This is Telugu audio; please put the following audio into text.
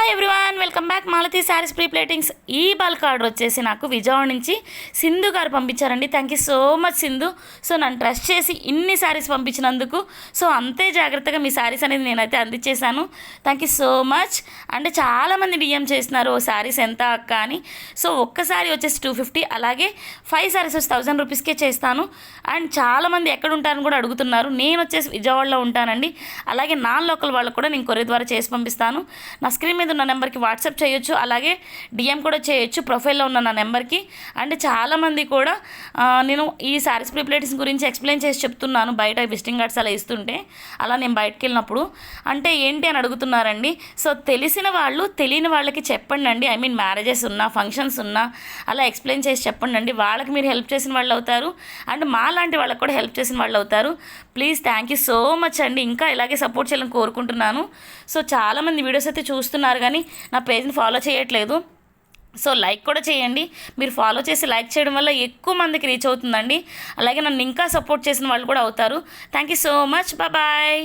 Hi everyone, welcome back. Malathi saris pre pleatings. ఈ బల్క్ ఆర్డర్ వచ్చేసి నాకు విజయవాడ నుంచి సింధు గారు పంపించారండి. Thank you so much Sindhu. So నన్ను ట్రస్ట్ చేసి ఇన్ని శారీస్ పంపించినందుకు సో అంతే జాగ్రత్తగా మీ శారీస్ అనేది నేనైతే అందించేశాను. Thank you so much. అంటే చాలామంది డిఎం చేస్తున్నారు శారీస్ ఎంత అక్క అని. సో ఒక్కసారి వచ్చేసి 250, అలాగే 5 శారీస్ వచ్చి 1000 రూపీస్కే చేస్తాను. అండ్ చాలామంది ఎక్కడ ఉంటారని కూడా అడుగుతున్నారు. నేను వచ్చేసి విజయవాడలో ఉంటానండి. అలాగే నాన్ లోకల్ వాళ్ళకు కూడా నేను కొరియర్ ద్వారా చేసి పంపిస్తాను. నా స్క్రీన్ మీద ఉన్న నెంబర్కి వాట్సాప్ చేయొచ్చు, అలాగే డిఎం కూడా చేయొచ్చు ప్రొఫైల్లో ఉన్న నా నెంబర్కి. అంటే చాలామంది కూడా నేను ఈ శారీస్ ప్రిప్లేటింగ్స్ గురించి ఎక్స్ప్లెయిన్ చేసి చెప్తున్నాను బయట విజిటింగ్ కార్డ్స్ అలా ఇస్తుంటే. అలా నేను బయటకు వెళ్ళినప్పుడు అంటే ఏంటి అని అడుగుతున్నారండి. సో తెలిసిన వాళ్ళు తెలియని వాళ్ళకి చెప్పండి అండి. ఐ మీన్ మ్యారేజెస్ ఉన్నా, ఫంక్షన్స్ ఉన్నా అలా ఎక్స్ప్లెయిన్ చేసి చెప్పండి అండి. వాళ్ళకి మీరు హెల్ప్ చేసిన వాళ్ళు అవుతారు, అండ్ మా లాంటి వాళ్ళకి కూడా హెల్ప్ చేసిన వాళ్ళు అవుతారు. Please thank you so much అండి. ఇంకా ఇలాగే సపోర్ట్ చేయాలని కోరుకుంటున్నాను. సో చాలామంది వీడియోస్ అయితే చూస్తున్నారు కానీ నా పేజ్ని ఫాలో చేయట్లేదు. సో లైక్ కూడా చేయండి. మీరు ఫాలో చేసి లైక్ చేయడం వల్ల ఎక్కువ మందికి రీచ్ అవుతుందండి. అలాగే నన్ను ఇంకా సపోర్ట్ చేసిన వాళ్ళు కూడా అవుతారు. Thank you so much. Bye.